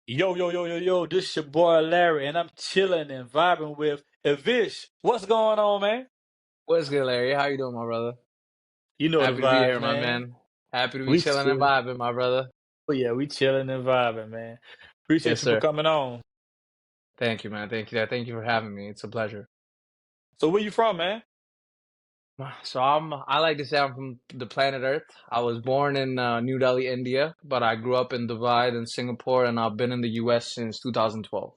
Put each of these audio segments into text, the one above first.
Yo, yo, yo, yo, yo, this your boy Larry, and I'm chilling and vibing with Ivish. What's going on, man? What's good, Larry? How you doing, my brother? You know the Happy to be vibes, here, my man. man. Happy to be We chilling and chill. vibing, my brother. Oh yeah, we chilling and vibing, man. Appreciate Yes, you for sir. coming on. Thank you, man. Thank you. Thank you for having me. It's a pleasure. So where you from, man? I like to say I'm from the planet Earth. I was born in New Delhi, India, but I grew up in Dubai and Singapore, and I've been in the US since 2012.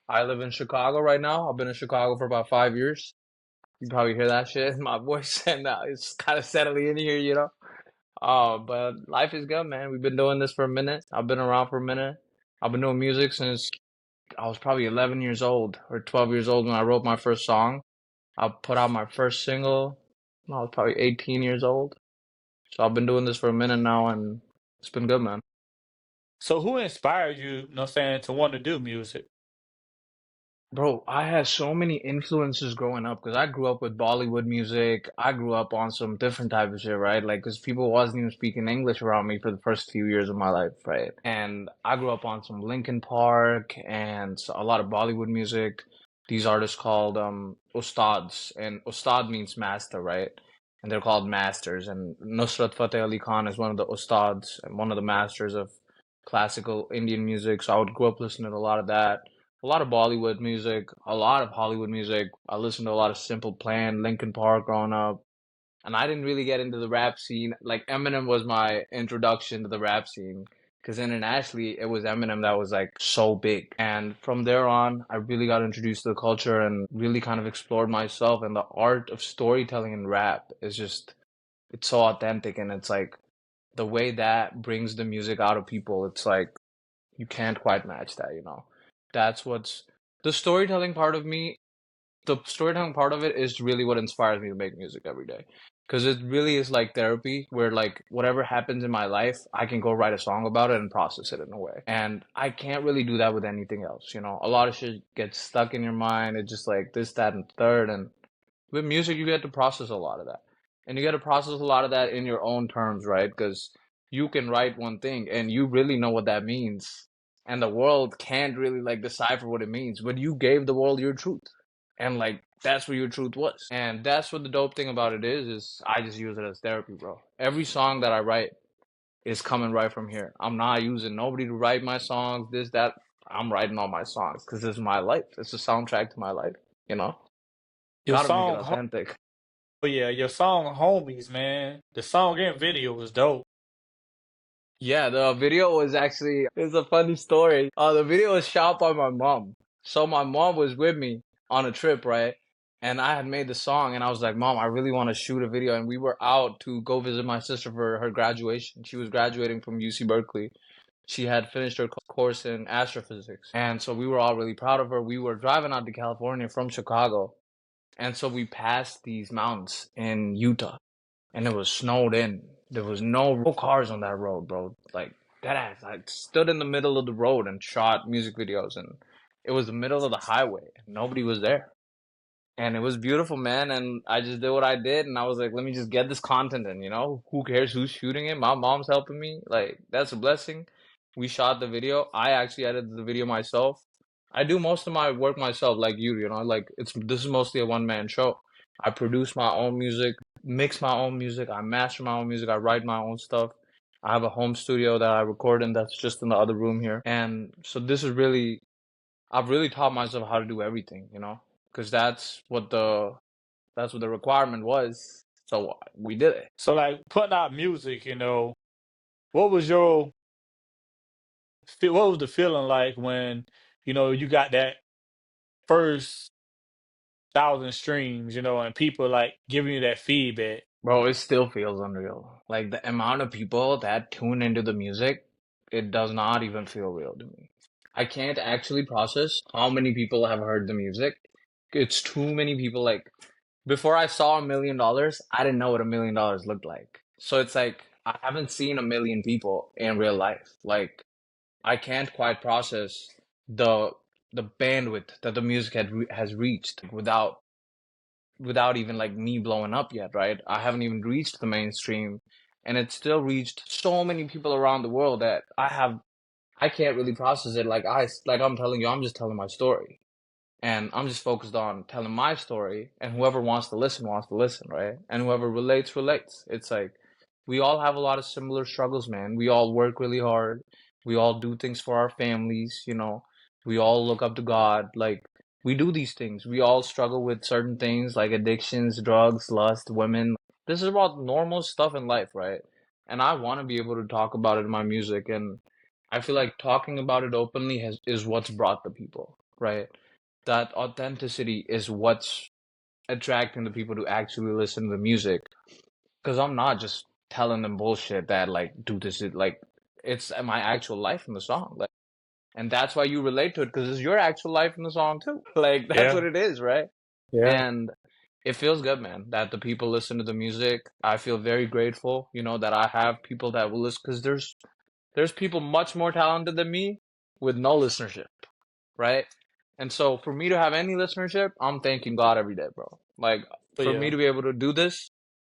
I live in Chicago right now. I've been in Chicago for about 5 years. You probably hear that shit in my voice, and it's kind of settling in here, you know. But life is good, man. We've been doing this for a minute. I've been around for a minute. I've been doing music since I was probably 11 years old or 12 years old when I wrote my first song. I put out my first single when I was probably 18 years old. So I've been doing this for a minute now and it's been good, man. So who inspired you, you know what I'm saying, to want to do music? Bro, I had so many influences growing up because I grew up with Bollywood music. I grew up on some different type of shit, right? Like, because people wasn't even speaking English around me for the first few years of my life, right? And I grew up on some Linkin Park and a lot of Bollywood music. These artists called Ustads, and Ustad means master, right? And they're called masters. And Nusrat Fateh Ali Khan is one of the Ustads and one of the masters of classical Indian music. So I would grow up listening to a lot of that, a lot of Bollywood music, a lot of Hollywood music. I listened to a lot of Simple Plan, Linkin Park growing up. And I didn't really get into the rap scene. Like Eminem was my introduction to the rap scene. Because internationally, it was Eminem that was like so big. And from there on, I really got introduced to the culture and really kind of explored myself. And the art of storytelling in rap is just, it's so authentic. And it's like the way that brings the music out of people, it's like you can't quite match that, you know. That's what's the storytelling part of me. The storytelling part of it is really what inspires me to make music every day. Because it really is like therapy, where like whatever happens in my life, I can go write a song about it and process it in a way. And I can't really do that with anything else, you know. A lot of shit gets stuck in your mind. It's just like this, that, and third. And with music, you get to process a lot of that. And you get to process a lot of that in your own terms, right? Because you can write one thing and you really know what that means. And the world can't really like decipher what it means. But you gave the world your truth. And like that's what your truth was. And that's what the dope thing about it is I just use it as therapy, bro. Every song that I write is coming right from here. I'm not using nobody to write my songs, this, that. I'm writing all my songs because this is my life. It's a soundtrack to my life, you know? Your Gotta make it song, authentic. oh yeah, your song Homies, man. The song and video was dope. Yeah, the video was actually, it's a funny story. The video was shot by my mom. So my mom was with me on a trip, right? And I had made the song and I was like, Mom, I really want to shoot a video. And we were out to go visit my sister for her graduation. She was graduating from UC Berkeley. She had finished her course in astrophysics. And so we were all really proud of her. We were driving out to California from Chicago. And so we passed these mountains in Utah and it was snowed in. There was no cars on that road, bro. Like that ass. I stood in the middle of the road and shot music videos, and it was the middle of the highway. Nobody was there, and it was beautiful, man. And I just did what I did, and I was like, let me just get this content in. You know, who cares who's shooting it? My mom's helping me. Like that's a blessing. We shot the video. I actually edited the video myself. I do most of my work myself, like you know, like it's this is mostly a one man show. I produce my own music, mix my own music, I master my own music, I write my own stuff. I have a home studio that I record in that's just in the other room here. And so this is really, I've really taught myself how to do everything, you know, because that's what the requirement was. So we did it. So like putting out music, what was your what was the feeling like when, you got that first thousand streams, and people like giving you that feedback? Bro, it still feels unreal. Like the amount of people that tune into the music, it does not even feel real to me. I can't actually process how many people have heard the music. It's too many people. Like before I saw $1 million, I didn't know what $1 million looked like. So it's like I haven't seen 1 million people in real life. Like I can't quite process the the bandwidth that the music has reached without even like me blowing up yet, right? I haven't even reached the mainstream and it's still reached so many people around the world that I have I can't really process it. Like I'm telling you, I'm just telling my story. And I'm just focused on telling my story, and whoever wants to listen, right? And whoever relates, relates. It's like we all have a lot of similar struggles, man. We all work really hard. We all do things for our families, you know. We all look up to God. Like we do these things. We all struggle with certain things like addictions, drugs, lust, women. This is about normal stuff in life, right? And I want to be able to talk about it in my music, and I feel like talking about it openly has is what's brought the people, right? That authenticity is what's attracting the people to actually listen to the music. Because I'm not just telling them bullshit that like do this is like it's my actual life in the song. Like, and that's why you relate to it because it's your actual life in the song too. Like that's Yeah, what it is, right? yeah. And it feels good, man, that the people listen to the music. I feel very grateful, you know, that I have people that will listen because there's people much more talented than me with no listenership, right? And so for me to have any listenership, I'm thanking God every day, bro. Like But for me yeah. to be able to do this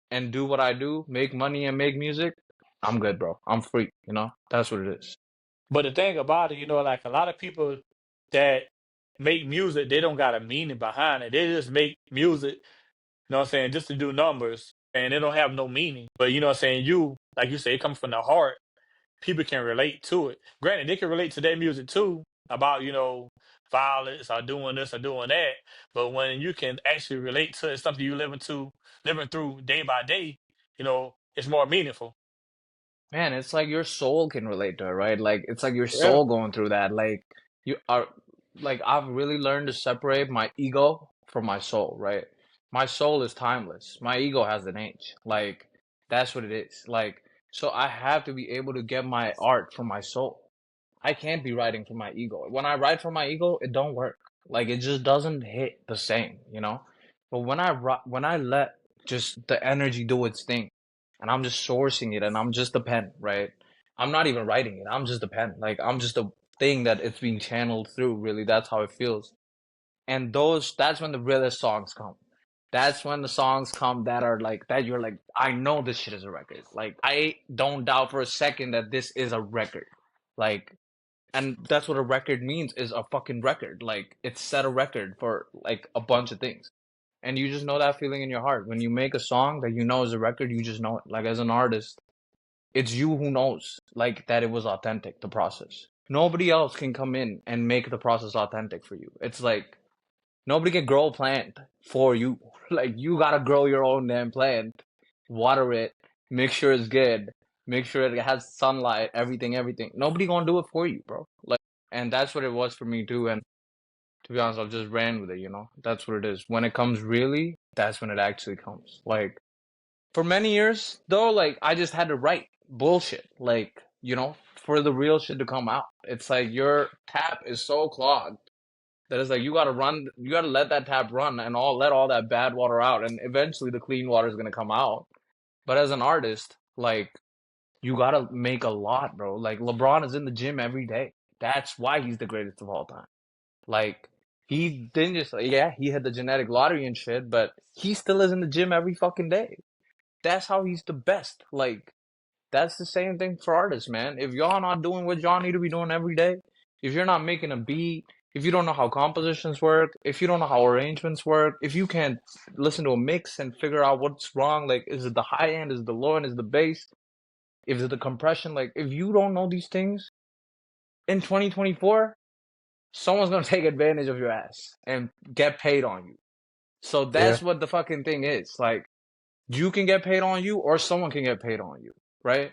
and do what I do, make money and make music, I'm good, bro. I'm free, you know? That's what it is. But the thing about it, like a lot of people that make music, they don't got a meaning behind it. They just make music, what I'm saying, just to do numbers, and they don't have no meaning. But you know what I'm saying, like you say, it comes from the heart. People can relate to it. Granted, they can relate to their music too about, violence or doing this or doing that. But when you can actually relate to it, something you living through day by day, it's more meaningful. Man, it's like your soul can relate to it, right? Like it's like your Yeah. soul going through that. Like you are like I've really learned to separate my ego from my soul, right? My soul is timeless. My ego has an age. Like that's what it is. Like so I have to be able to get my art from my soul. I can't be writing from my ego. When I write from my ego, it don't work. Like it just doesn't hit the same, you know? But when I let just the energy do its thing and I'm just sourcing it and I'm just a pen, right? I'm not even writing it. I'm just a pen. Like I'm just a thing that it's being channeled through, really. That's how it feels. And that's when the realest songs come. That's when the songs come that are like that you're like, I know this shit is a record. Like I don't doubt for a second that this is a record. Like and that's what a record means is a fucking record. Like it's set a record for like a bunch of things. And you just know that feeling in your heart. When you make a song that you know is a record, you just know it. Like as an artist, it's you who knows like that it was authentic, the process. Nobody else can come in and make the process authentic for you. It's like nobody can grow a plant for you. Like you gotta grow your own damn plant, water it, make sure it's good, make sure it has sunlight, everything, everything. Nobody gonna do it for you, bro. Like, and that's what it was for me too. And to be honest, I've just ran with it. You know, that's what it is. When it comes really, that's when it actually comes. Like for many years though, like I just had to write bullshit. Like you know, for the real shit to come out. It's like your tap is so clogged that is like you gotta let that tap run and let all that bad water out, and eventually the clean water is gonna come out. But as an artist, like you gotta make a lot, bro. Like LeBron is in the gym every day. That's why he's the greatest of all time. Like he didn't just yeah, he had the genetic lottery and shit, but he still is in the gym every fucking day. That's how he's the best. Like that's the same thing for artists, man. If y'all not doing what y'all need to be doing every day, if you're not making a beat, if you don't know how compositions work, if you don't know how arrangements work, if you can't listen to a mix and figure out what's wrong, like is it the high end, is it the low end, is it the bass, is it the compression, like if you don't know these things in 2024, someone's gonna take advantage of your ass and get paid on you. So Yeah. that's what the fucking thing is. Like you can get paid on you or someone can get paid on you, right?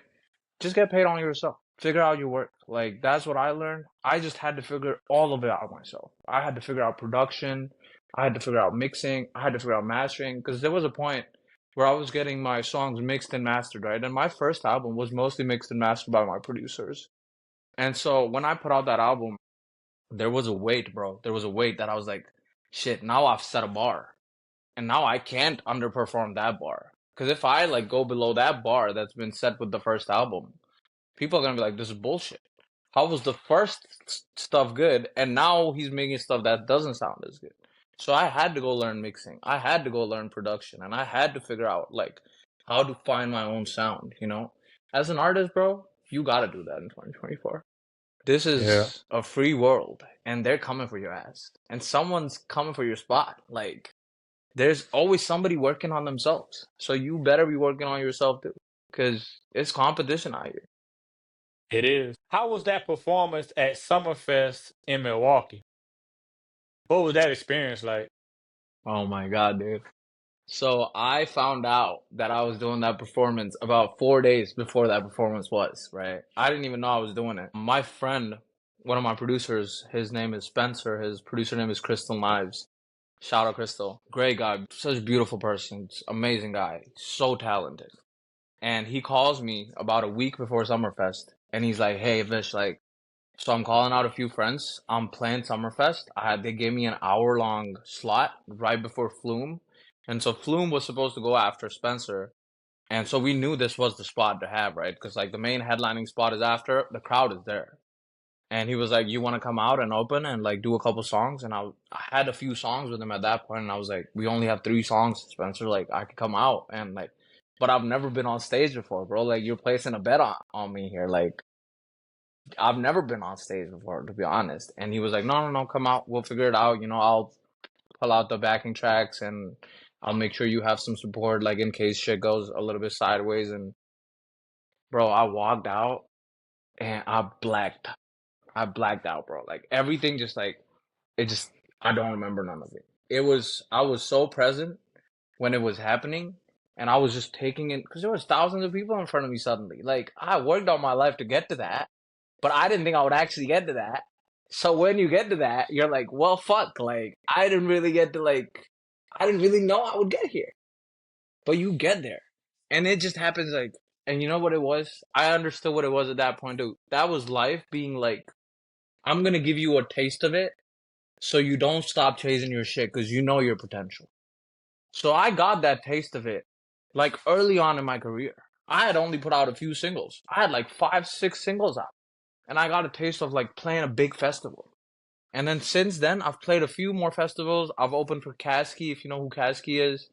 Just get paid on yourself. Figure out your work. Like that's what I learned. I just had to figure all of it out myself. I had to figure out production. I had to figure out mixing. I had to figure out mastering because there was a point where I was getting my songs mixed and mastered, right? And my first album was mostly mixed and mastered by my producers. And so when I put out that album, there was a weight, bro. There was a weight that I was like, shit, now I've set a bar. And now I can't underperform that bar. Because if I like go below that bar that's been set with the first album, people are gonna be like, "This is bullshit." How was the first stuff good, and now he's making stuff that doesn't sound as good? So I had to go learn mixing. I had to go learn production, and I had to figure out like how to find my own sound. You know, as an artist, bro, you gotta do that in 2024. This Yeah, is a free world, and they're coming for your ass, and someone's coming for your spot. Like, there's always somebody working on themselves, so you better be working on yourself too, because it's competition out here. it is. How was that performance at Summerfest in Milwaukee? What was that experience like? Oh my God, dude. So I found out that I was doing that performance about 4 days before that performance was, right? I didn't even know I was doing it. My friend, one of my producers, his name is Spencer. His producer name is Crystal Knives. Shout out Crystal. Great guy. Such a beautiful person. Amazing guy. So talented. And he calls me about a week before Summerfest. And he's like, hey, Vish, like, so I'm calling out a few friends. I'm playing Summerfest. They gave me an hour long slot right before Flume. And so Flume was supposed to go after Spencer. And so we knew this was the spot to have, right? Because like the main headlining spot is after, the crowd is there. And he was like, "You want to come out and open and like do a couple songs?" And I had a few songs with him at that point, and I was like, "We only have 3 songs, Spencer. Like, I could come out and like, but I've never been on stage before, bro. Like, you're placing a bet on me here. Like, I've never been on stage before, to be honest." And he was like, "No, no, no, come out. We'll figure it out. You know, I'll pull out the backing tracks and I'll make sure you have some support, like in case shit goes a little bit sideways." And bro, I walked out and I blacked out, bro. Like everything just like it just I don't remember none of it. I was so present when it was happening and I was just taking it because there was thousands of people in front of me suddenly. Like I worked all my life to get to that, but I didn't think I would actually get to that. So when you get to that, you're like, well fuck, like I didn't really get to like I didn't really know I would get here. But you get there. And it just happens like and you know what it was? I understood what it was at that point too. That was life being like, I'm gonna give you a taste of it so you don't stop chasing your shit because you know your potential. So I got that taste of it like early on in my career. I had only put out a few singles. I had like 5, 6 singles out. And I got a taste of like playing a big festival. And then since then, I've played a few more festivals. I've opened for Kasky, if you know who Kasky is.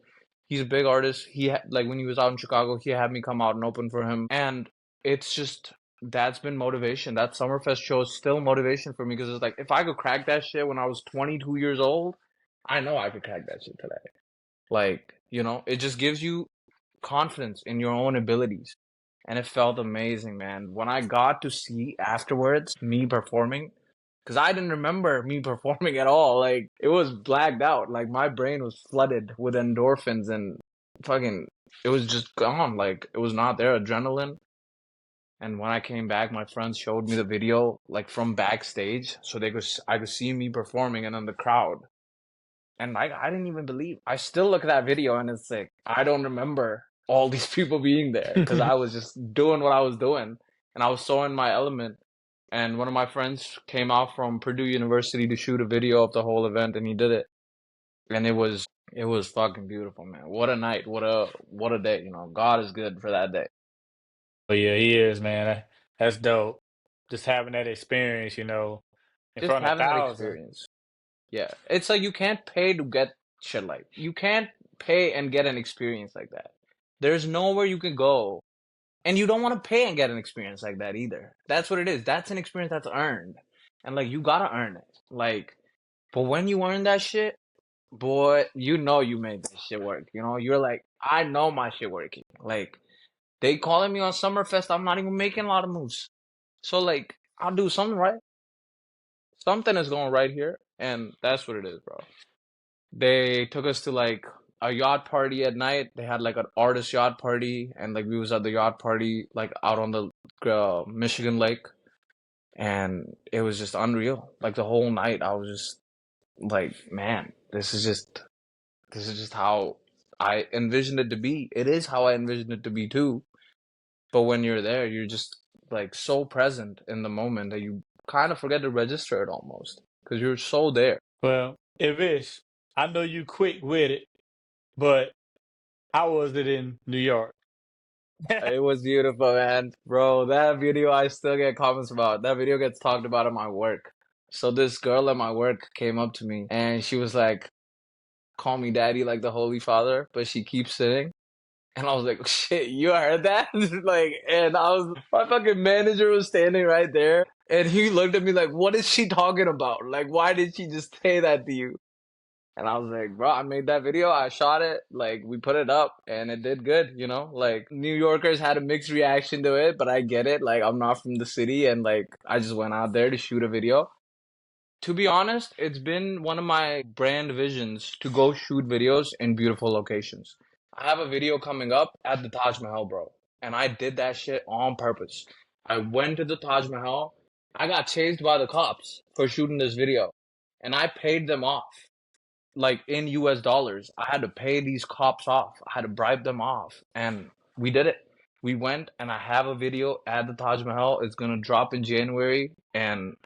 He's a big artist. Like when he was out in Chicago, he had me come out and open for him. And it's just that's been motivation. That Summerfest show is still motivation for me because it's like if I could crack that shit when I was 22 years old, I know I could crack that shit today. Like, you know, it just gives you confidence in your own abilities. And it felt amazing, man. When I got to see afterwards me performing, because I didn't remember me performing at all. Like, it was blacked out. Like, my brain was flooded with endorphins and fucking, it was just gone. Like, it was not there. Adrenaline. And when I came back, my friends showed me the video, like from backstage, so I could see me performing, and then the crowd. And like I didn't even believe. I still look at that video and it's like I don't remember all these people being there because I was just doing what I was doing and I was so in my element. And one of my friends came out from Purdue University to shoot a video of the whole event and he did it. And it was fucking beautiful, man. What a night. What a day, you know. God is good for that day. But yeah, he is, man. That's dope. Just having that experience, in Just front of having that thousands. experience. Yeah. It's like you can't pay to get shit like you can't pay and get an experience like that. There's nowhere you can go. And you don't want to pay and get an experience like that either. That's what it is. That's an experience that's earned. And like you gotta earn it. Like, but when you earn that shit, boy, you know you made that shit work. You know, you're like, I know my shit working. Like, they calling me on Summerfest, I'm not even making a lot of moves. So like, I'll do something right. Something is going right here, and that's what it is, bro. They took us to like a yacht party at night. They had like an artist yacht party, and like we was at the yacht party like out on the Michigan Lake, and it was just unreal. Like the whole night, I was just like, man, this is just how I envisioned it to be. It is how I envisioned it to be too. But when you're there, you're just like so present in the moment that you kind of forget to register it almost because you're so there. Well, Ivish, I know you quick with it, but how was it in New York? It was beautiful, man. Bro, that video I still get comments about. That video gets talked about at my work. So this girl at my work came up to me and she was like, call me daddy like the Holy Father, but she keeps sitting. And I was like, shit, you heard that? Like, and my fucking manager was standing right there. And he looked at me like, what is she talking about? Like, why did she just say that to you? And I was like, bro, I made that video. I shot it. Like, we put it up and it did good, you know? Like, New Yorkers had a mixed reaction to it, but I get it. Like, I'm not from the city and like, I just went out there to shoot a video. To be honest, it's been one of my brand visions to go shoot videos in beautiful locations. I have a video coming up at the Taj Mahal, bro. And I did that shit on purpose. I went to the Taj Mahal. I got chased by the cops for shooting this video. And I paid them off, like in US dollars. I had to pay these cops off. I had to bribe them off. And we did it. We went and I have a video at the Taj Mahal. It's gonna drop in January. And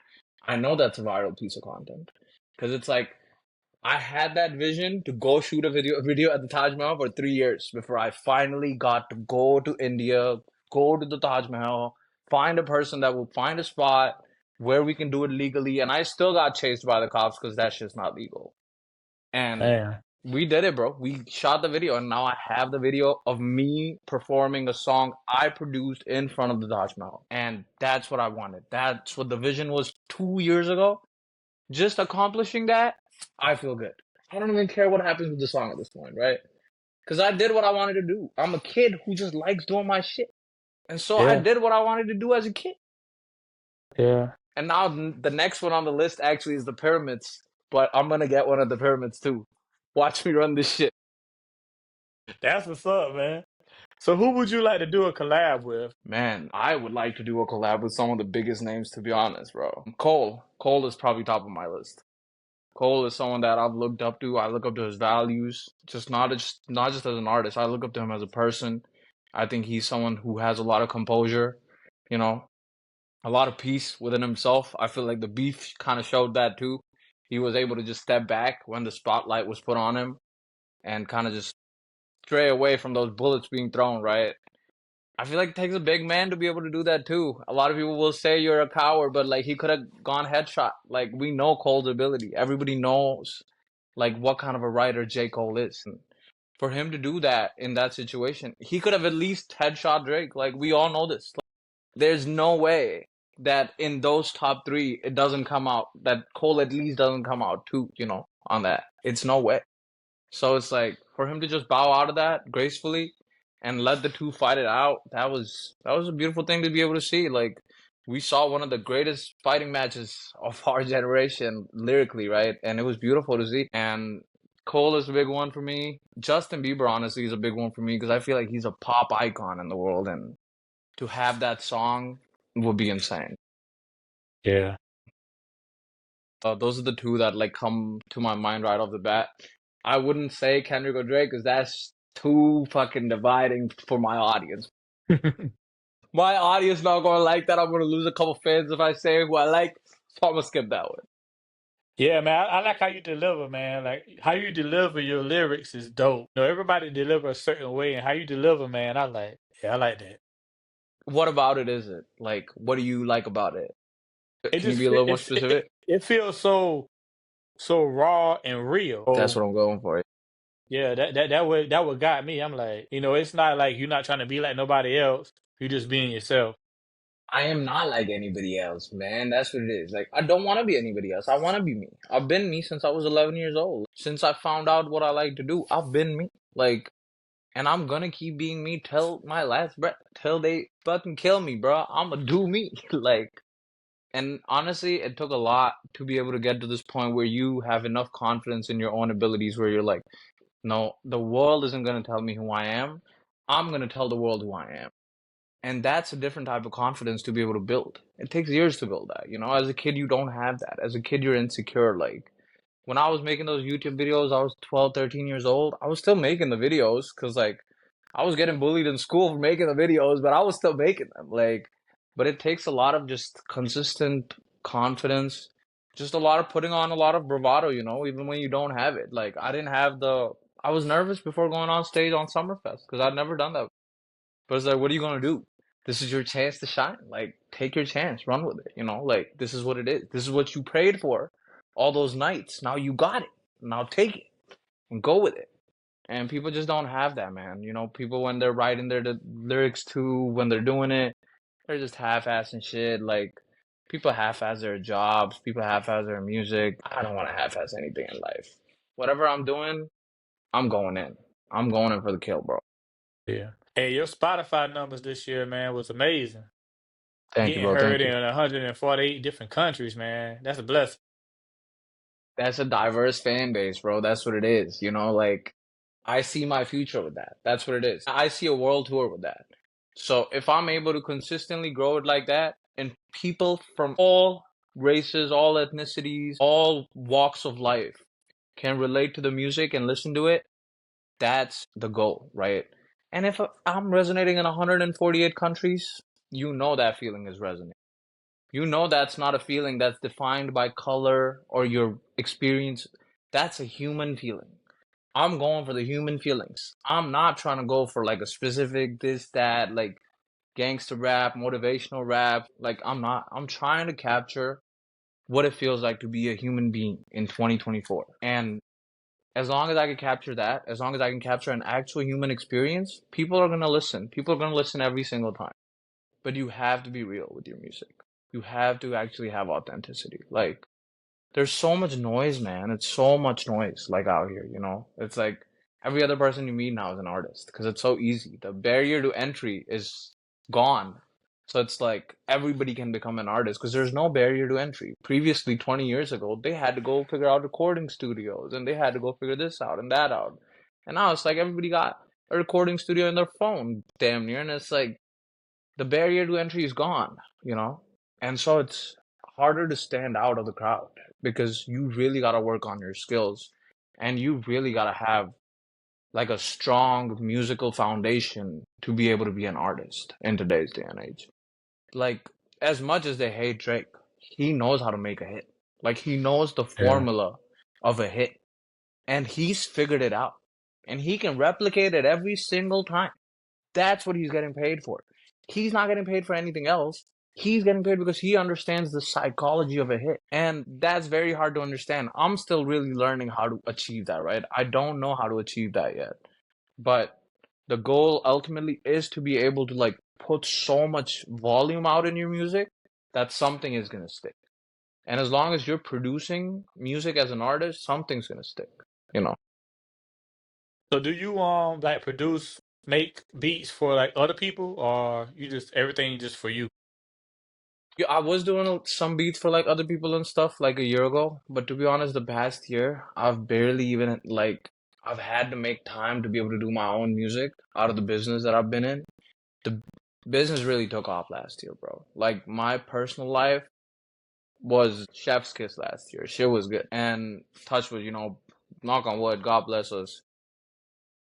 I know that's a viral piece of content. Because it's like I had that vision to go shoot a video at the Taj Mahal for 3 years before I finally got to go to India, go to the Taj Mahal, find a person that will find a spot where we can do it legally. And I still got chased by the cops because that shit's not legal. And Man, we did it, bro. We shot the video, and now I have the video of me performing a song I produced in front of the Taj Mahal. And that's what I wanted. That's what the vision was 2 years ago. Just accomplishing that, I feel good. I don't even care what happens with the song at this point, right? Because I did what I wanted to do. I'm a kid who just likes doing my shit. And so I yeah, did what I wanted to do as a kid. yeah. And now the next one on the list actually is the pyramids. But I'm going to get one of the pyramids too. Watch me run this shit. That's what's up, man. So who would you like to do a collab with? Man, I would like to do a collab with some of the biggest names, to be honest, bro. Cole. Cole is probably top of my list. Cole is someone that I've looked up to. I look up to his values, just as an artist. I look up to him as a person. I think he's someone who has a lot of composure, you know, a lot of peace within himself. I feel like the beef kind of showed that too. He was able to just step back when the spotlight was put on him and kind of just stray away from those bullets being thrown, right? I feel like it takes a big man to be able to do that too. A lot of people will say you're a coward, but like he could have gone headshot. Like we know Cole's ability. Everybody knows like what kind of a writer J. Cole is. And for him to do that in that situation, he could have at least headshot Drake. Like we all know this. There's no way that in those top three it doesn't come out that Cole at least doesn't come out too, on that. It's no way. So it's like for him to just bow out of that gracefully and let the two fight it out, that was a beautiful thing to be able to see. Like we saw one of the greatest fighting matches of our generation lyrically, right? And it was beautiful to see. And Cole is a big one for me. Justin Bieber honestly is a big one for me because I feel like he's a pop icon in the world and to have that song would be insane. Yeah. Those are the two that like come to my mind right off the bat. I wouldn't say Kendrick or Drake because that's too fucking dividing for my audience. My audience not gonna like that. I'm gonna lose a couple fans if I say who I like, so I'm gonna skip that one. Yeah, man, I like how you deliver, man. Like how you deliver your lyrics is dope. You know, everybody deliver a certain way, and how you deliver, man, I like. Yeah, I like that. What about it is it? Like, what do you like about it? It Can you just be a fe- little more it it, specific? it feels so raw and real. That's Oh, what I'm going for. yeah, that what got me. I'm like, it's not like you're not trying to be like nobody else. You're just being yourself. I am not like anybody else, man. That's what it is. Like, I don't want to be anybody else. I want to be me. I've been me since I was 11 years old. Since I found out what I like to do, I've been me. Like, and I'm gonna keep being me till my last breath, till they fucking kill me, bro. I'ma do me. Like, and honestly, it took a lot to be able to get to this point where you have enough confidence in your own abilities where you're like, no, the world isn't gonna tell me who I am. I'm gonna tell the world who I am. And that's a different type of confidence to be able to build. It takes years to build that. As a kid, you don't have that. As a kid, you're insecure. Like, when I was making those YouTube videos, I was 12, 13 years old. I was still making the videos because, like, I was getting bullied in school for making the videos, but I was still making them. Like, but it takes a lot of just consistent confidence, just a lot of putting on a lot of bravado, even when you don't have it. Like, I was nervous before going on stage on Summerfest because I'd never done that. But it's like, what are you gonna do? This is your chance to shine. Like, take your chance, run with it. Like this is what it is. This is what you prayed for all those nights. Now you got it. Now take it and go with it. And people just don't have that, man. You know, people when they're writing their lyrics too, when they're doing it, they're just half-assing shit. Like people half-ass their jobs, people half-ass their music. I don't want to half-ass anything in life. Whatever I'm doing, I'm going in. I'm going in for the kill, bro. Yeah. Hey, your Spotify numbers this year, man, was amazing. Thank you, Getting bro. heard Thank you. in 148 different countries, man. That's a blessing. That's a diverse fan base, bro. That's what it is. You know, like I see my future with that. That's what it is. I see a world tour with that. So if I'm able to consistently grow it like that, and people from all races, all ethnicities, all walks of life can relate to the music and listen to it, that's the goal, right? And if I'm resonating in 148 countries, you know that feeling is resonating. You know that's not a feeling that's defined by color or your experience. That's a human feeling. I'm going for the human feelings. I'm not trying to go for like a specific this, that, like gangster rap, motivational rap. Like I'm not. I'm trying to capture what it feels like to be a human being in 2024. And as long as I can capture that, as long as I can capture an actual human experience, people are going to listen. People are going to listen every single time. But you have to be real with your music. You have to actually have authenticity. Like there's so much noise, man. It's so much noise, like out here, you know? It's like every other person you meet now is an artist because it's so easy. The barrier to entry is gone. So it's like everybody can become an artist because there's no barrier to entry. Previously, 20 years ago, they had to go figure out recording studios and they had to go figure this out and that out. And now it's like everybody got a recording studio in their phone, damn near. And it's like the barrier to entry is gone, you know? And so it's harder to stand out of the crowd because you really got to work on your skills and you really got to have like a strong musical foundation to be able to be an artist in today's day and age. Like, as much as they hate Drake, he knows how to make a hit. Like, he knows the Yeah. formula of a hit and he's figured it out and he can replicate it every single time. That's what he's getting paid for. He's not getting paid for anything else. He's getting paid because he understands the psychology of a hit. And that's very hard to understand. I'm still really learning how to achieve that, right? I don't know how to achieve that yet. But the goal ultimately is to be able to like put so much volume out in your music that something is going to stick. And as long as you're producing music as an artist, something's going to stick, you know? So do you like produce, make beats for like other people, or you just everything just for you? Yeah, I was doing some beats for like other people and stuff like a year ago, but to be honest, the past year, I've barely even like I've had to make time to be able to do my own music out of the business that I've been in. The business really took off last year, bro. Like my personal life was chef's kiss last year. Shit was good. And touch wood, you know, knock on wood, God bless us.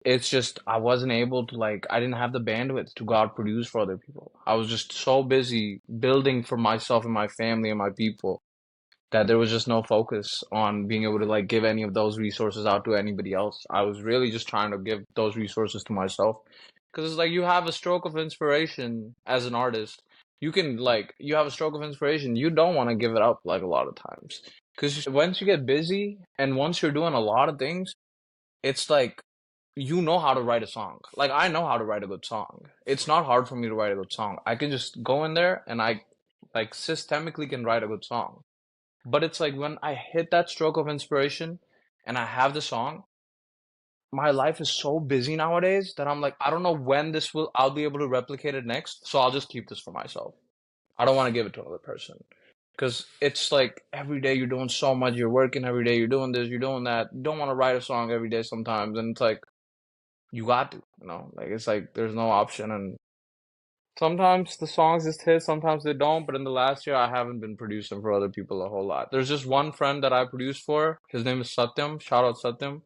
It's just I wasn't able to like I didn't have the bandwidth to go out produce for other people. I was just so busy building for myself and my family and my people that there was just no focus on being able to like give any of those resources out to anybody else. I was really just trying to give those resources to myself because it's like you have a stroke of inspiration as an artist. You can like you have a stroke of inspiration. You don't want to give it up like a lot of times because once you get busy and once you're doing a lot of things, it's like you know how to write a song. Like I know how to write a good song. It's not hard for me to write a good song. I can just go in there and I like systemically can write a good song. But it's like when I hit that stroke of inspiration and I have the song, my life is so busy nowadays that I'm like, I don't know when I'll be able to replicate it next. So I'll just keep this for myself. I don't want to give it to another person. Because it's like every day you're doing so much, you're working every day, you're doing this, you're doing that. You don't want to write a song every day sometimes. And it's like, you got to, you know, like it's like there's no option. And sometimes the songs just hit, sometimes they don't. But in the last year, I haven't been producing for other people a whole lot. There's just one friend that I produce for. His name is Satyam. Shout out Satyam.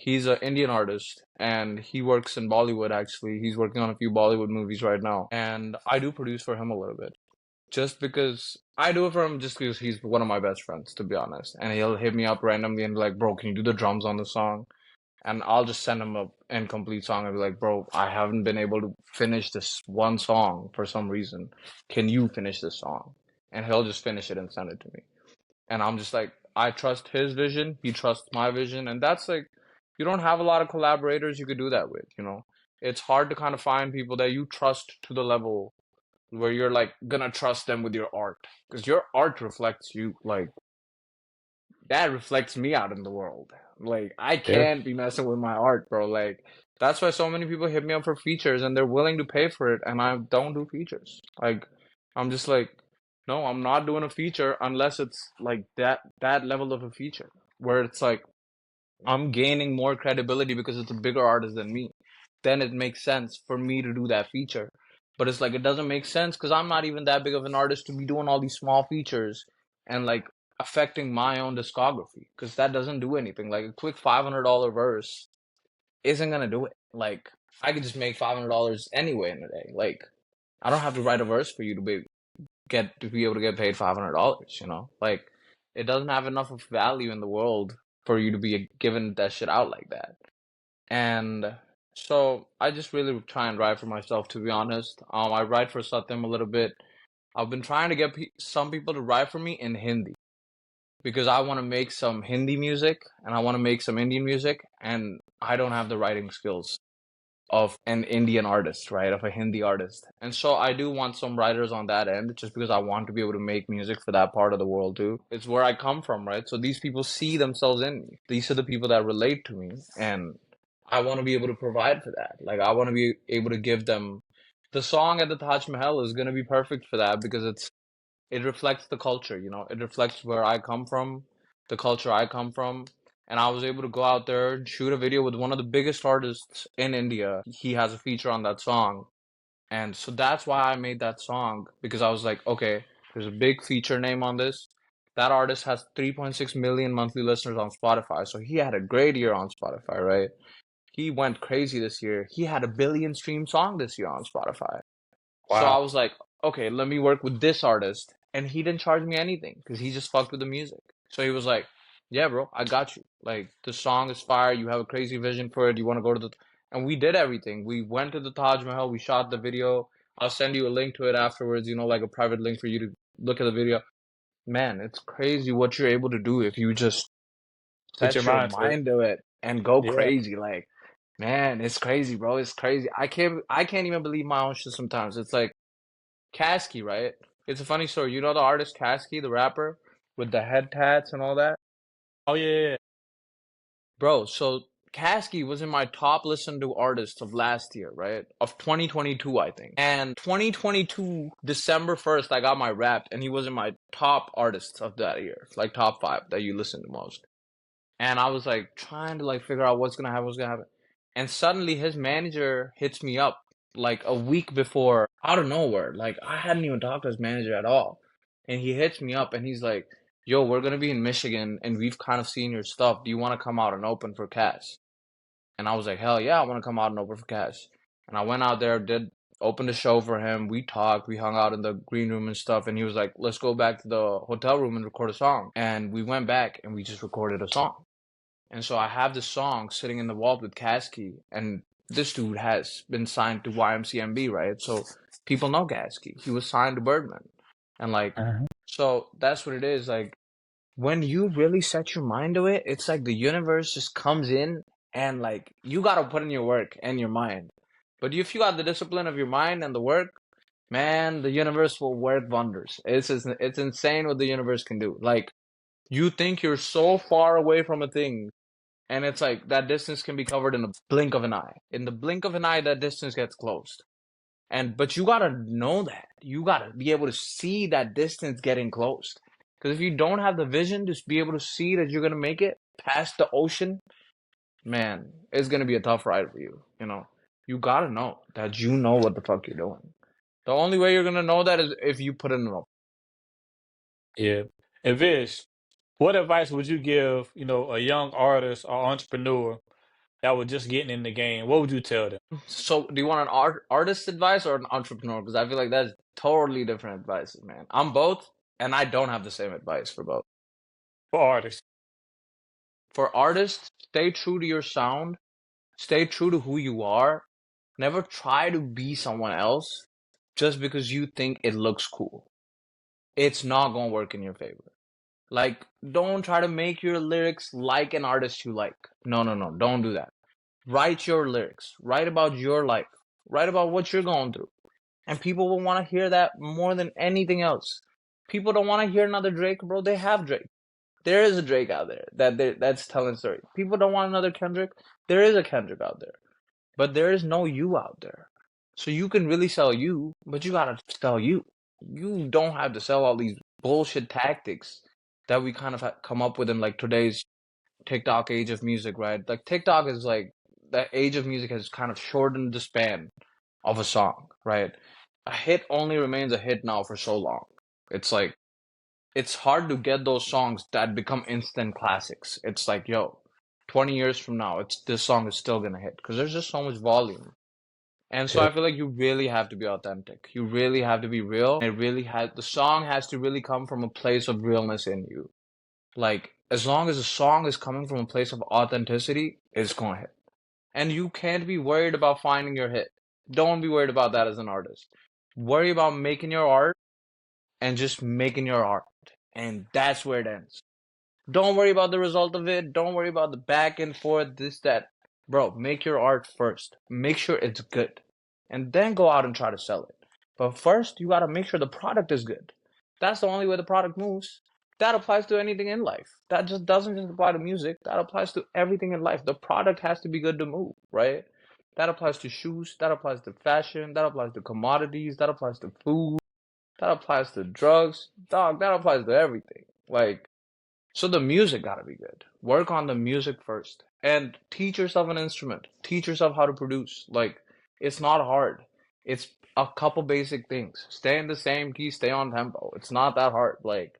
He's an Indian artist and he works in Bollywood actually. He's working on a few Bollywood movies right now. And I do produce for him a little bit. Just because I do it for him just because he's one of my best friends, to be honest. And he'll hit me up randomly and be like, bro, can you do the drums on the song? And I'll just send him a incomplete song and be like, bro, I haven't been able to finish this one song for some reason. Can you finish this song? And he'll just finish it and send it to me. And I'm just like, I trust his vision, he trusts my vision, and that's like you don't have a lot of collaborators you could do that with, you know. It's hard to kind of find people that you trust to the level where you're like gonna trust them with your art because your art reflects you, like that reflects me out in the world. Like I Yeah. can't be messing with my art, bro. Like that's why so many people hit me up for features and they're willing to pay for it, and I don't do features. Like I'm just like, no, I'm not doing a feature unless it's like that level of a feature where it's like I'm gaining more credibility because it's a bigger artist than me. Then it makes sense for me to do that feature. But it's like it doesn't make sense because I'm not even that big of an artist to be doing all these small features and like affecting my own discography because that doesn't do anything. Like a quick $500 verse isn't gonna do it. Like I could just make $500 anyway in a day. Like I don't have to write a verse for you to be able to get paid $500, you know? Like it doesn't have enough of value in the world for you to be giving that shit out like that. And so I just really try and write for myself, to be honest. I write for Satyam a little bit. I've been trying to get some people to write for me in Hindi because I want to make some Hindi music and I want to make some Indian music, and I don't have the writing skills of an Indian artist, right? Of a Hindi artist. And so I do want some writers on that end just because I want to be able to make music for that part of the world too. It's where I come from, right? So these people see themselves in me. These are the people that relate to me, and I want to be able to provide for that. Like I want to be able to give them the song at the Taj Mahal is going to be perfect for that because it reflects the culture, you know. It reflects where I come from, the culture I come from. And I was able to go out there and shoot a video with one of the biggest artists in India. He has a feature on that song. And so that's why I made that song because I was like, okay, there's a big feature name on this. That artist has 3.6 million monthly listeners on Spotify. So he had a great year on Spotify, right? He went crazy this year. He had a billion stream song this year on Spotify. So I Wow. was like, okay, let me work with this artist. And he didn't charge me anything because he just fucked with the music. So he was like, yeah, bro, I got you. Like, the song is fire. You have a crazy vision for it. You want to go to the. And we did everything. We went to the Taj Mahal. We shot the video. I'll send you a link to it afterwards, you know, like a private link for you to look at the video. Man, it's crazy what you're able to do if you just Put your set your mind to it. mind to it and go Yeah. crazy. Like, man, it's crazy, bro. It's crazy. I can't even believe my own shit sometimes. It's like, Kasky, right? It's a funny story. You know the artist Kasky, the rapper, with the head tats and all that? Oh yeah, yeah, yeah. Bro, so Kasky was in my top listened to artists of last year, right? Of 2022, I think. And 2022, December 1st, I got my wrapped, and he was in my top artists of that year, like top five that you listen to most. And I was like trying to like figure out what's gonna happen. And suddenly his manager hits me up like a week before, out of nowhere. Like I hadn't even talked to his manager at all. And he hits me up and he's like, yo, we're gonna be in Michigan and we've kind of seen your stuff. Do you wanna come out and open for Cash? And I was like, hell yeah, I wanna come out and open for Cash. And I went out there, did open the show for him. We talked, we hung out in the green room and stuff, and he was like, let's go back to the hotel room and record a song. And we went back and we just recorded a song. And so I have this song sitting in the vault with Kasky, and this dude has been signed to YMCMB, right? So people know Kasky. He was signed to Birdman. And like, Uh-huh. so that's what it is. Like, when you really set your mind to it, it's like the universe just comes in and like, you gotta put in your work and your mind. But if you got the discipline of your mind and the work, man, the universe will work wonders. It's insane what the universe can do. Like, you think you're so far away from a thing, and it's like that distance can be covered in a blink of an eye. In the blink of an eye, that distance gets closed. And but you gotta know that. You gotta be able to see that distance getting closed. Because if you don't have the vision to be able to see that you're gonna make it past the ocean, man, it's gonna be a tough ride for you. You know, you gotta know that you know what the fuck you're doing. The only way you're gonna know that is if you put in the. Yeah. And Vish, what advice would you give, a young artist or entrepreneur that was just getting in the game? What would you tell them? So, do you want an artist advice or an entrepreneur? Because I feel like that's totally different advices, man. I'm both, and I don't have the same advice for both. For artists. For artists, stay true to your sound, stay true to who you are. Never try to be someone else just because you think it looks cool. It's not gonna work in your favor. Like, don't try to make your lyrics like an artist you like. No, no, no, don't do that. Write your lyrics. Write about your life. Write about what you're going through. And people will want to hear that more than anything else. People don't want to hear another Drake, bro. They have Drake. There is a Drake out there that's telling a story. People don't want another Kendrick. There is a Kendrick out there. But there is no you out there. So you can really sell you, but you gotta sell you. You don't have to sell all these bullshit tactics that we kind of come up with in like today's TikTok age of music, right? Like TikTok is like that age of music has kind of shortened the span of a song, right? A hit only remains a hit now for so long. It's like it's hard to get those songs that become instant classics. It's like, yo, 20 years from now, it's this song is still gonna hit because there's just so much volume. And so Yeah. I feel like you really have to be authentic. You really have to be real. It really has the song has to really come from a place of realness in you. Like as long as the song is coming from a place of authenticity, it's gonna hit. And you can't be worried about finding your hit. Don't be worried about that as an artist. Worry about making your art and just making your art. And that's where it ends. Don't worry about the result of it. Don't worry about the back and forth, this, that. Bro, make your art first. Make sure it's good. And then go out and try to sell it. But first, you gotta make sure the product is good. That's the only way the product moves. That applies to anything in life. That just doesn't just apply to music. That applies to everything in life. The product has to be good to move, right? That applies to shoes. That applies to fashion. That applies to commodities. That applies to food. That applies to drugs. Dog, that applies to everything. Like, so the music gotta be good. Work on the music first. And teach yourself an instrument. Teach yourself how to produce. Like, it's not hard. It's a couple basic things. Stay in the same key, stay on tempo. It's not that hard. Like,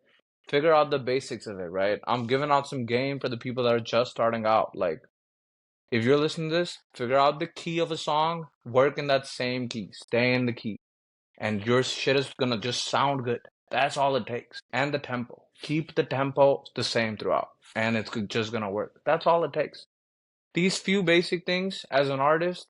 figure out the basics of it, right? I'm giving out some game for the people that are just starting out. Like, if you're listening to this, figure out the key of a song, work in that same key, stay in the key and your shit is gonna just sound good. That's all it takes. And the tempo. Keep the tempo the same throughout, and it's just gonna work. That's all it takes. These few basic things as an artist,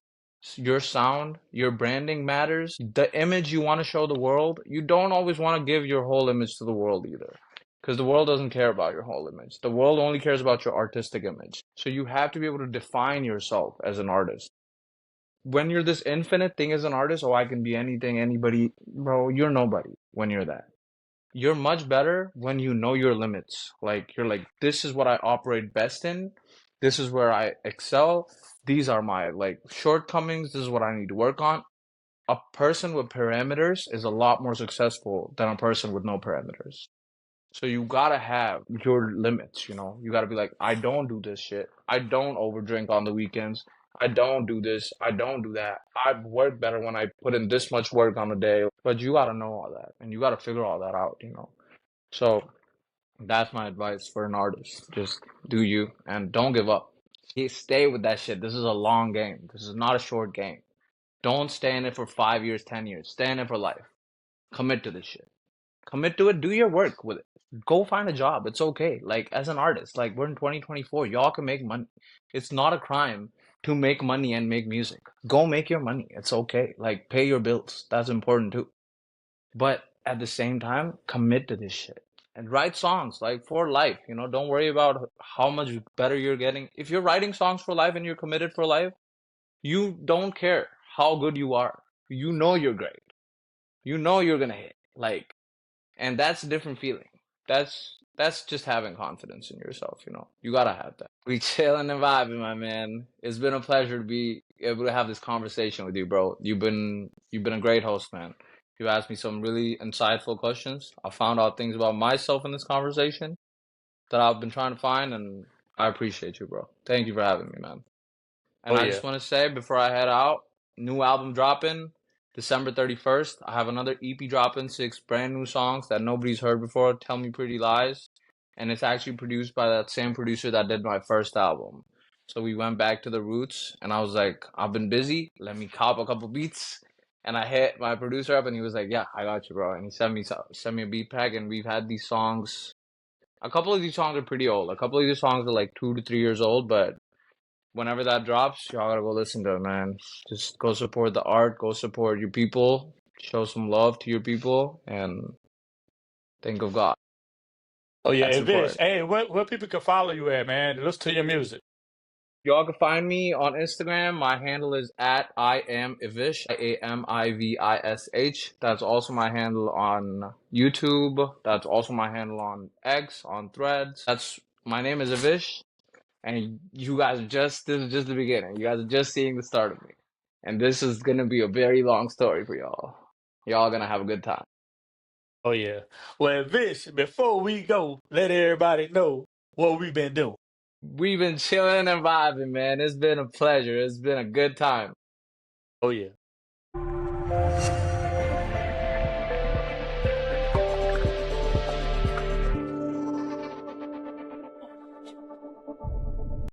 your sound, your branding matters. The image you want to show the world, you don't always want to give your whole image to the world either. Because the world doesn't care about your whole image. The world only cares about your artistic image. So you have to be able to define yourself as an artist when you're this infinite thing as an artist, oh, I can be anything, anybody, bro, you're nobody when you're that. You're much better when you know your limits. Like, you're like, this is what I operate best in. This is where I excel. These are my, like, shortcomings. This is what I need to work on. A person with parameters is a lot more successful than a person with no parameters. So you gotta have your limits, you know. You gotta be like, I don't do this shit. I don't overdrink on the weekends. I don't do this. I don't do that. I work better when I put in this much work on a day. But you gotta know all that, and you gotta figure all that out, you know. So that's my advice for an artist. Just do you, and don't give up. Stay with that shit. This is a long game. This is not a short game. Don't stay in it for 5 years, 10 years. Stay in it for life. Commit to this shit. Commit to it. Do your work with it. Go find a job. It's okay. Like as an artist, like we're in 2024, y'all can make money. It's not a crime to make money and make music. Go make your money. It's okay. Like pay your bills. That's important too. But at the same time, commit to this shit. And write songs like for life, you know, don't worry about how much better you're getting. If you're writing songs for life and you're committed for life, you don't care how good you are. You know you're great. You know you're gonna hit. Like and that's a different feeling. That's just having confidence in yourself, you know. You gotta have that. We chilling and vibing, my man. It's been a pleasure to be able to have this conversation with you, bro. You've been a great host, man. You asked me some really insightful questions. I found out things about myself in this conversation that I've been trying to find, and I appreciate you, bro. Thank you for having me, man. Oh And I yeah. just want to say before I head out, new album dropping December 31st. I have another EP dropping, 6 brand new songs that nobody's heard before. Tell Me Pretty Lies. And it's actually produced by that same producer that did my first album. So we went back to the roots and I was like, I've been busy. Let me cop a couple beats. And I hit my producer up and he was like, yeah, I got you, bro. And he sent me a beat pack and we've had these songs. A couple of these songs are pretty old. A couple of these songs are like 2 to 3 years old, but whenever that drops, y'all gotta go listen to it, man. Just go support the art, go support your people, show some love to your people, and think of God. Oh yeah, That's hey Vish, important. hey, where people can follow you at, man? Listen to your music. Y'all can find me on Instagram. My handle is at I am Ivish, Amivish. That's also my handle on YouTube. That's also my handle on X, on Threads. That's my name is Ivish, and you guys are just this is just the beginning. You guys are just seeing the start of me, and this is gonna be a very long story for y'all. Y'all gonna have a good time. Oh yeah. Well, Vish, before we go, let everybody know what we've been doing. We've been chilling and vibing, man. It's been a pleasure. It's been a good time. Oh yeah.